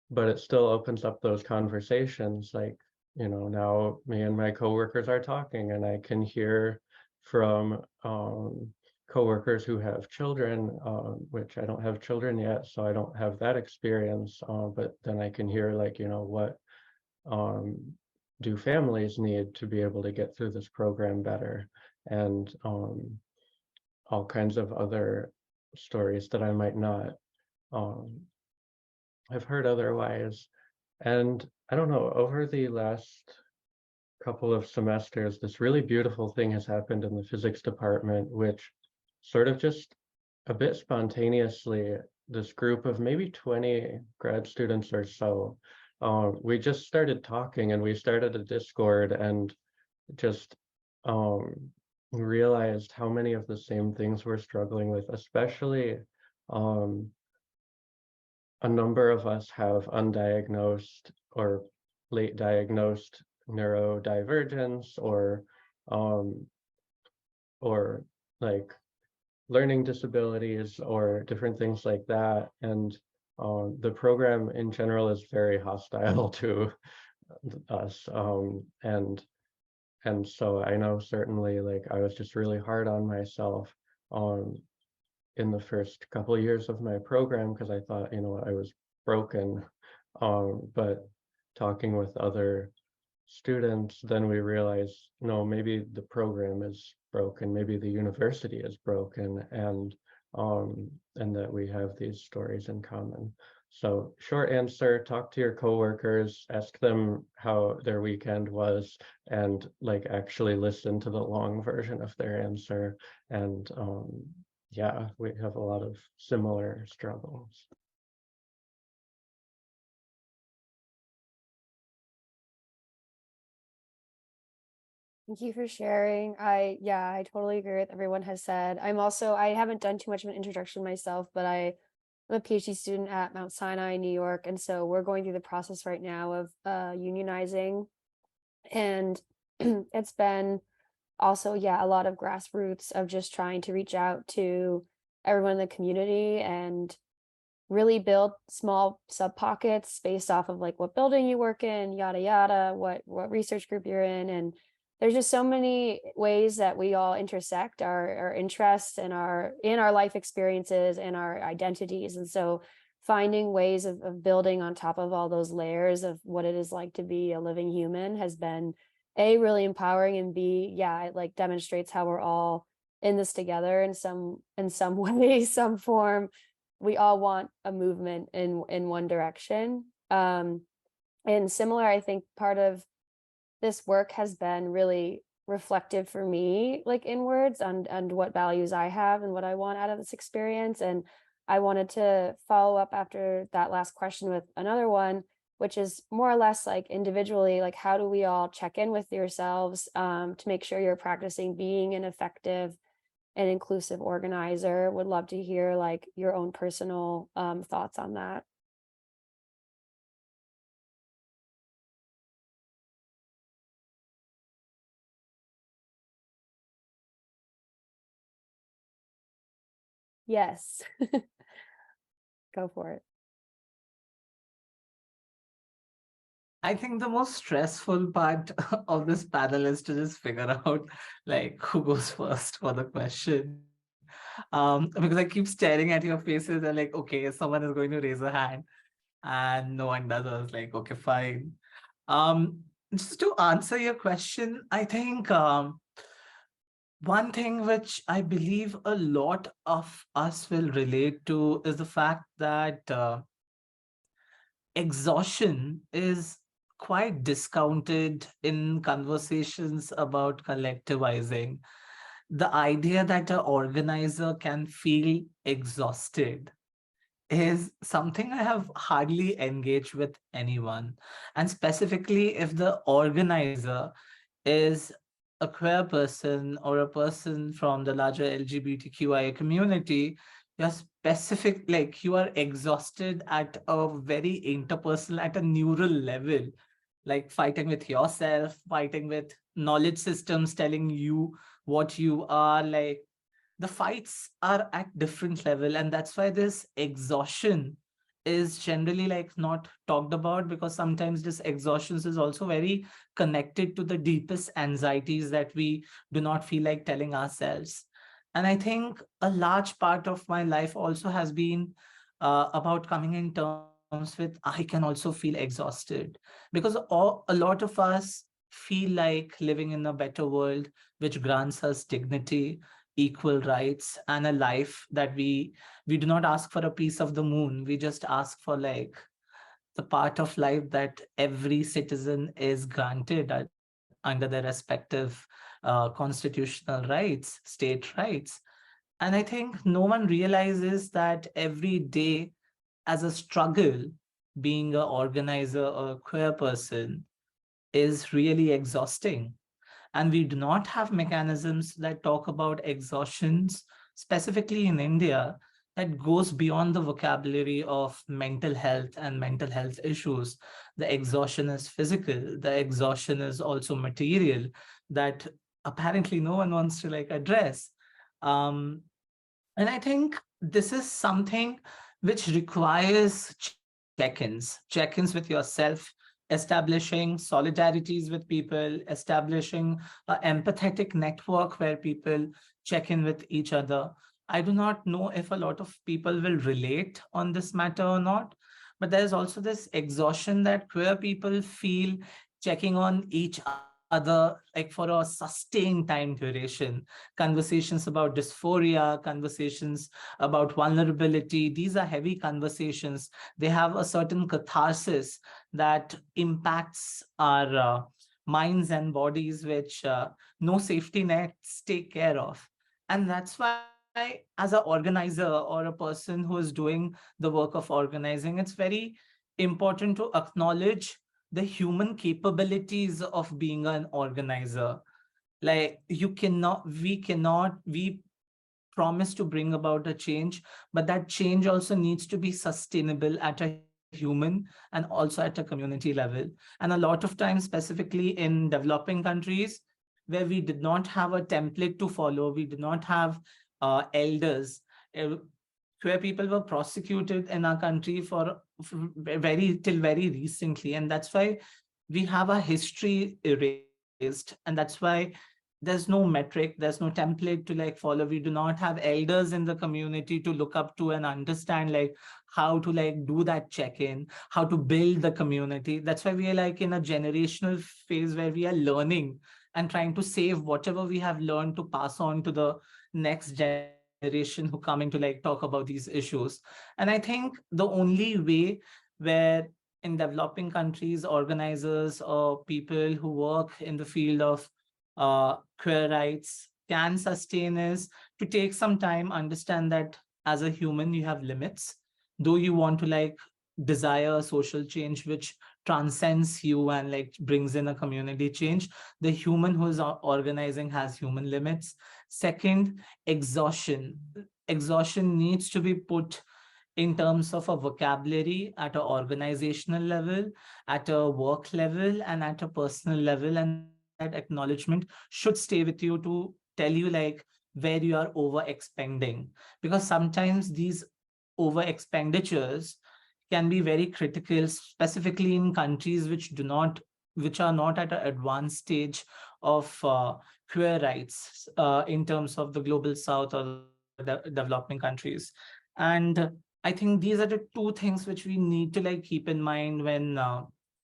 but it still opens up those conversations. Like, you know, now me and my coworkers are talking and I can hear from coworkers who have children, which I don't have children yet, so I don't have that experience. But then I can hear like, you know, what do families need to be able to get through this program better, and all kinds of other stories that I might not have heard otherwise. And I don't know, over the last couple of semesters, this really beautiful thing has happened in the physics department, which sort of just a bit spontaneously this group of maybe 20 grad students or so, we just started talking, and we started a Discord, and just realized how many of the same things we're struggling with, especially a number of us have undiagnosed or late diagnosed neurodivergence, or like learning disabilities or different things like that. And the program in general is very hostile to us. And so I know certainly, like, I was just really hard on myself in the first couple of years of my program, because I thought, you know, I was broken. But talking with other students, then we realized, no, maybe the program is broken, maybe the university is broken, and that we have these stories in common. So short answer, talk to your coworkers, ask them how their weekend was, and like actually listen to the long version of their answer. And yeah, we have a lot of similar struggles. Thank you for sharing. Yeah, I totally agree with everyone has said. I haven't done too much of an introduction myself, but I'm a PhD student at Mount Sinai, New York. And so we're going through the process right now of unionizing. And it's been also, yeah, a lot of grassroots of just trying to reach out to everyone in the community and really build small sub pockets based off of like what building you work in, yada yada, what research group you're in. And there's just so many ways that we all intersect our interests and in our life experiences and our identities. And so finding ways of building on top of all those layers of what it is like to be a living human has been A, really empowering, and B, yeah, it like demonstrates how we're all in this together in some way, some form. We all want a movement in one direction. And similar, I think part of this work has been really reflective for me, like inwards and what values I have and what I want out of this experience. And I wanted to follow up after that last question with another one, which is more or less like individually, like how do we all check in with yourselves to make sure you're practicing being an effective and inclusive organizer? Would love to hear like your own personal thoughts on that. Yes. Go for it. I think the most stressful part of this panel is to just figure out like who goes first for the question. Because I keep staring at your faces and like, okay, someone is going to raise a hand and no one does. I was like, okay, fine. Just to answer your question, I think one thing which I believe a lot of us will relate to is the fact that exhaustion is quite discounted in conversations about collectivizing. The idea that an organizer can feel exhausted is something I have hardly engaged with anyone. And specifically, if the organizer is a queer person or a person from the larger LGBTQIA community, you're specific, like you are exhausted at a very interpersonal, at a neural level, like fighting with yourself, fighting with knowledge systems telling you what you are. Like the fights are at different level, and that's why this exhaustion is generally like not talked about, because sometimes this exhaustion is also very connected to the deepest anxieties that we do not feel like telling ourselves. And I think a large part of my life also has been about coming in terms with I can also feel exhausted, because a lot of us feel like living in a better world which grants us dignity, equal rights, and a life that we do not ask for a piece of the moon. We just ask for like the part of life that every citizen is granted under their respective constitutional rights, state rights. And I think no one realizes that every day as a struggle, being an organizer or a queer person is really exhausting. And we do not have mechanisms that talk about exhaustions, specifically in India, that goes beyond the vocabulary of mental health and mental health issues. The exhaustion is physical, the exhaustion is also material, that apparently no one wants to like address. Um, and I think this is something which requires check-ins with yourself, establishing solidarities with people, establishing an empathetic network where people check in with each other. I do not know if a lot of people will relate on this matter or not, but there's also this exhaustion that queer people feel checking on each other like for a sustained time duration. Conversations about dysphoria, conversations about vulnerability, these are heavy conversations. They have a certain catharsis that impacts our minds and bodies, which no safety nets take care of. And that's why, as an organizer or a person who is doing the work of organizing, it's very important to acknowledge the human capabilities of being an organizer. Like we promise to bring about a change, but that change also needs to be sustainable at a human and also at a community level. And a lot of times, specifically in developing countries, where we did not have a template to follow, we did not have elders. Queer people were prosecuted in our country for very recently, and that's why we have a history erased, and that's why there's no metric, there's no template to like follow. We do not have elders in the community to look up to and understand like how to like do that check-in, how to build the community. That's why we are like in a generational phase where we are learning and trying to save whatever we have learned to pass on to the next generation who coming to like talk about these issues. And I think the only way where in developing countries, organizers or people who work in the field of queer rights can sustain is to take some time, understand that as a human, you have limits. Though you want to like desire social change, which transcends you and like brings in a community change, the human who is organizing has human limits. Second, exhaustion. Exhaustion needs to be put in terms of a vocabulary at an organizational level, at a work level, and at a personal level. And that acknowledgement should stay with you to tell you like where you are over expending. Because sometimes these over expenditures can be very critical, specifically in countries which are not at an advanced stage of queer rights in terms of the global south or the developing countries. And I think these are the two things which we need to like keep in mind when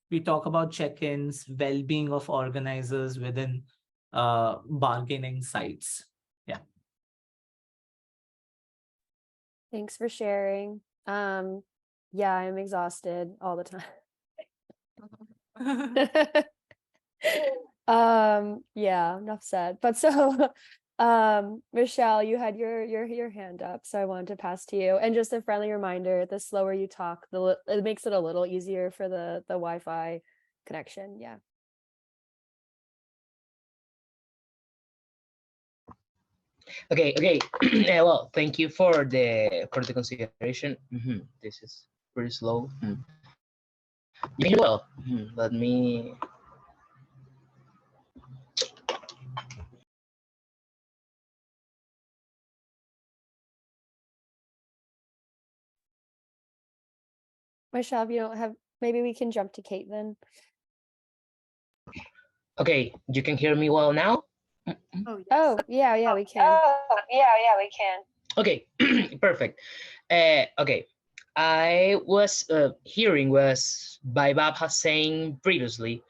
we talk about check-ins, well-being of organizers within bargaining sites. Yeah. Thanks for sharing. Yeah, I'm exhausted all the time. Yeah, enough said. But so Michelle, you had your hand up, so I wanted to pass to you. And just a friendly reminder, the slower you talk, it makes it a little easier for the Wi-Fi connection. Yeah. Okay. Well, thank you for the consideration. This is pretty slow. You can well. Let me. Michelle, if you don't have, maybe we can jump to Kate then. Okay, you can hear me well now. Oh, yeah, we can. Oh, yeah, we can. Okay, perfect. Okay, I was hearing was Baibab has saying previously,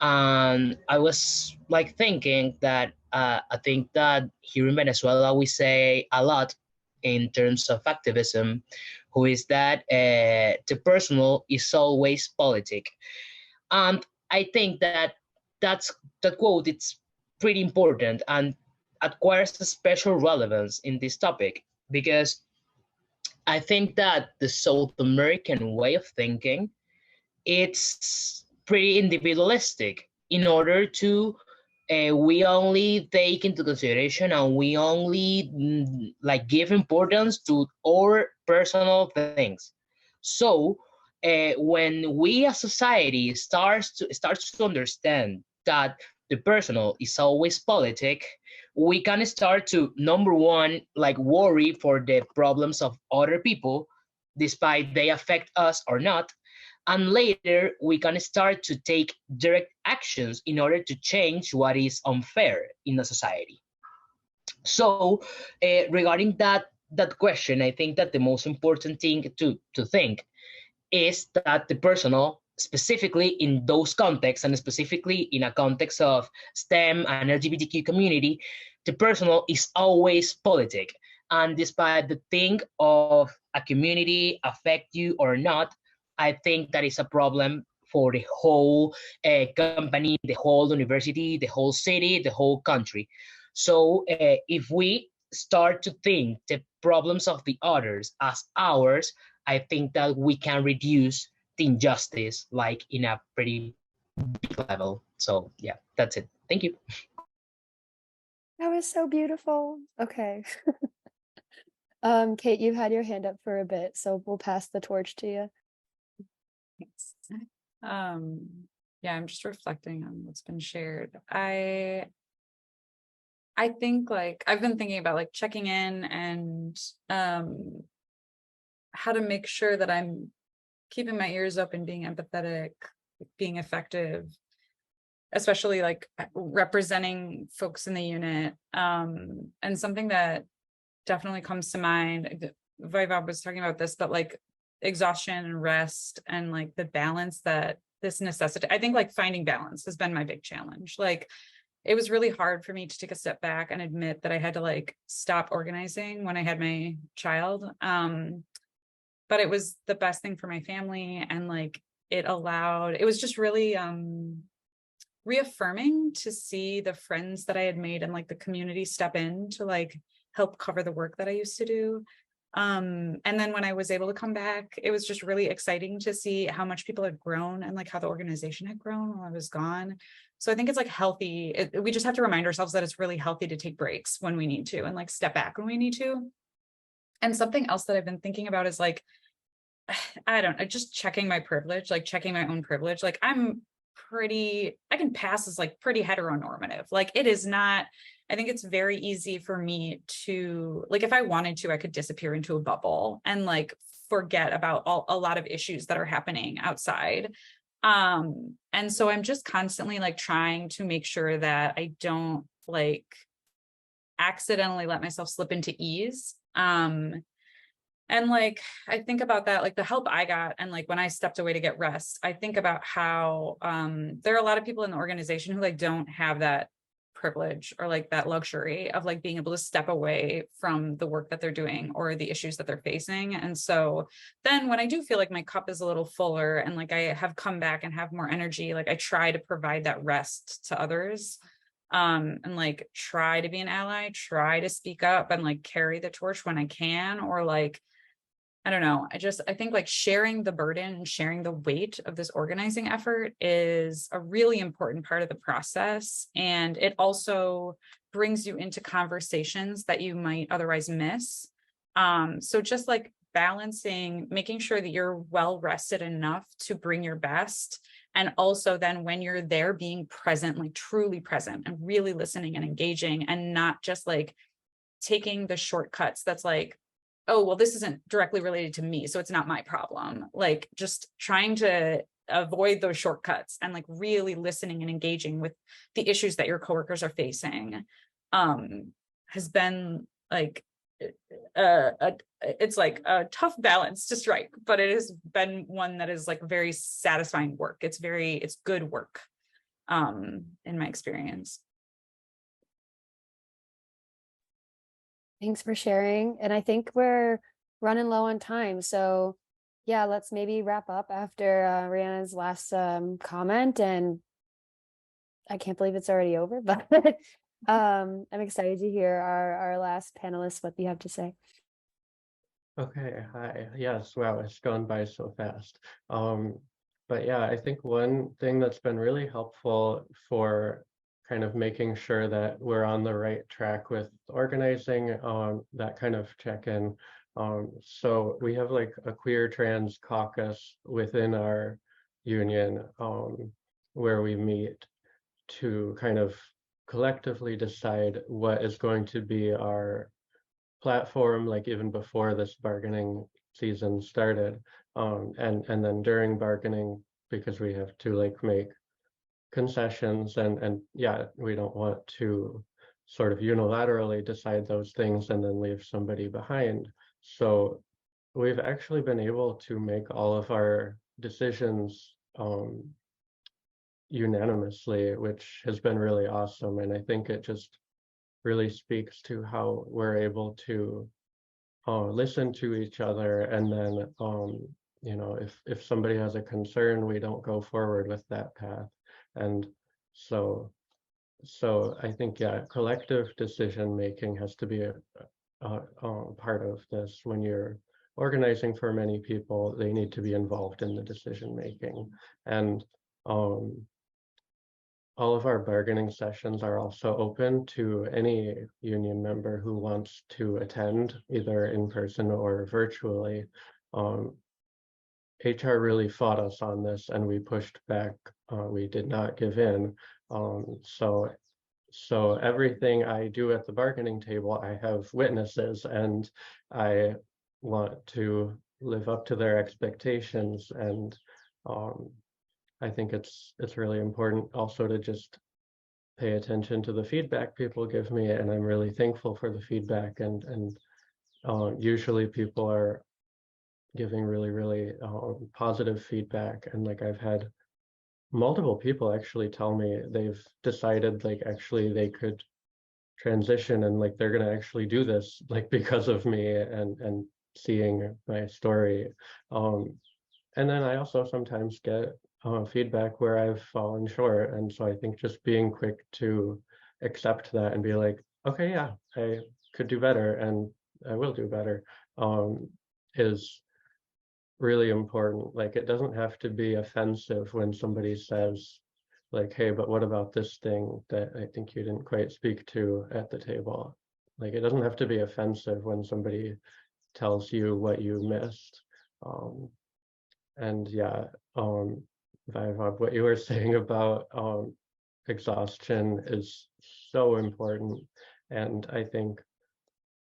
and I was like thinking that I think that here in Venezuela we say a lot in terms of activism, who is that the personal is always politic, and I think that that quote it's pretty important, and acquires a special relevance in this topic because I think that the South American way of thinking, it's pretty individualistic in order to we only take into consideration and we only like give importance to our personal things. So when we as society starts to understand that the personal is always politic, we can start to, number one, like worry for the problems of other people, despite they affect us or not. And later we can start to take direct actions in order to change what is unfair in a society. So regarding that question, I think that the most important thing to think is that the personal, specifically in those contexts and specifically in a context of STEM and LGBTQ community, the personal is always politic. And despite the thing of a community affect you or not, I think that is a problem for the whole company, the whole university, the whole city, the whole country. So if we start to think the problems of the others as ours, I think that we can reduce the injustice like in a pretty big level. So yeah, that's it. Thank you. That was so beautiful. Okay. Kate, you've had your hand up for a bit, so we'll pass the torch to you. Thanks. Yeah, I'm just reflecting on what's been shared. I think like I've been thinking about like checking in and how to make sure that I'm keeping my ears open, being empathetic, being effective, especially like representing folks in the unit. And something that definitely comes to mind, Vaibhav was talking about this, but like exhaustion and rest and like the balance that this necessitates. I think like finding balance has been my big challenge. Like it was really hard for me to take a step back and admit that I had to like stop organizing when I had my child. But it was the best thing for my family, and like it was just really reaffirming to see the friends that I had made and like the community step in to like help cover the work that I used to do. And then when I was able to come back, it was just really exciting to see how much people had grown and like how the organization had grown while I was gone. So I think it's like healthy. We just have to remind ourselves that it's really healthy to take breaks when we need to and like step back when we need to. And something else that I've been thinking about is like, I don't know, just checking my privilege, like checking my own privilege. Like I can pass as like pretty heteronormative. Like it is not, I think it's very easy for me to, like, if I wanted to, I could disappear into a bubble and like forget about a lot of issues that are happening outside. And so I'm just constantly like trying to make sure that I don't like accidentally let myself slip into ease. And like, I think about that, like the help I got, and like when I stepped away to get rest, I think about how there are a lot of people in the organization who like don't have that privilege or like that luxury of like being able to step away from the work that they're doing or the issues that they're facing. And so then when I do feel like my cup is a little fuller and like I have come back and have more energy, like I try to provide that rest to others. And like try to be an ally, try to speak up and like carry the torch when I can, or like, I don't know. I think like sharing the burden and sharing the weight of this organizing effort is a really important part of the process. And it also brings you into conversations that you might otherwise miss. So just like balancing, making sure that you're well rested enough to bring your best. And also then when you're there, being present, like truly present and really listening and engaging, and not just like taking the shortcuts that's like, oh, well, this isn't directly related to me, so it's not my problem. Like just trying to avoid those shortcuts and like really listening and engaging with the issues that your coworkers are facing has been like, it's like a tough balance to strike, but it has been one that is like very satisfying work. It's good work in my experience. Thanks for sharing. And I think we're running low on time. So yeah, let's maybe wrap up after Rhiannon's last comment. And I can't believe it's already over, but I'm excited to hear our last panelist, what you have to say. Okay, hi. Yes, wow, it's gone by so fast. But yeah, I think one thing that's been really helpful for kind of making sure that we're on the right track with organizing that kind of check-in. So we have like a queer trans caucus within our union where we meet to kind of collectively decide what is going to be our platform, like even before this bargaining season started. And then during bargaining, because we have to like make concessions and yeah, we don't want to sort of unilaterally decide those things and then leave somebody behind. So we've actually been able to make all of our decisions unanimously, which has been really awesome. And I think it just really speaks to how we're able to listen to each other, and then you know, if somebody has a concern, we don't go forward with that path. And so I think, yeah, collective decision making has to be a part of this. When you're organizing for many people, they need to be involved in the decision making. And all of our bargaining sessions are also open to any union member who wants to attend, either in person or virtually. HR really fought us on this and we pushed back. We did not give in. So everything I do at the bargaining table, I have witnesses, and I want to live up to their expectations. And I think it's really important also to just pay attention to the feedback people give me, and I'm really thankful for the feedback. And usually people are giving really positive feedback, and like I've had multiple people actually tell me they've decided like actually they could transition and like they're gonna actually do this like because of me and seeing my story. And then I also sometimes get feedback where I've fallen short. And so I think just being quick to accept that and be like, okay, yeah, I could do better and I will do better is really important. Like, it doesn't have to be offensive when somebody says like, hey, but what about this thing that I think you didn't quite speak to at the table? Like, it doesn't have to be offensive when somebody tells you what you missed. And yeah, Vaibhav, what you were saying about exhaustion is so important. And I think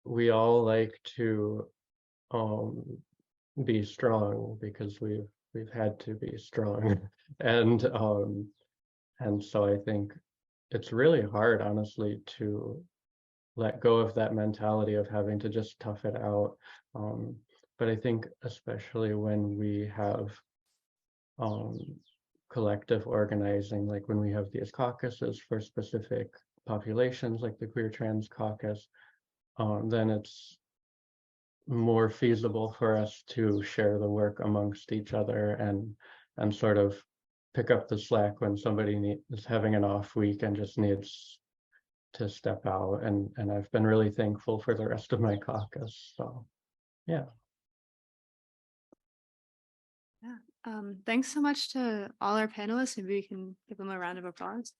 we all like to be strong because we've had to be strong. And so I think it's really hard, honestly, to let go of that mentality of having to just tough it out. But I think especially when we have collective organizing, like when we have these caucuses for specific populations, like the Queer Trans Caucus, then it's more feasible for us to share the work amongst each other and sort of pick up the slack when somebody is having an off week and just needs to step out. And I've been really thankful for the rest of my caucus. So yeah. Thanks so much to all our panelists. Maybe we can give them a round of applause.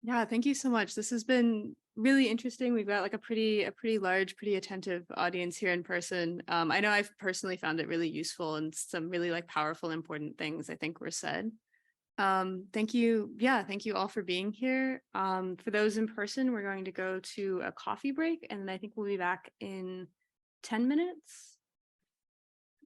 Yeah, thank you so much. This has been really interesting. We've got like a pretty large, pretty attentive audience here in person. I know I've personally found it really useful, and some really like powerful, important things I think were said. Thank you. Yeah, thank you all for being here. For those in person, we're going to go to a coffee break, and I think we'll be back in 10 minutes.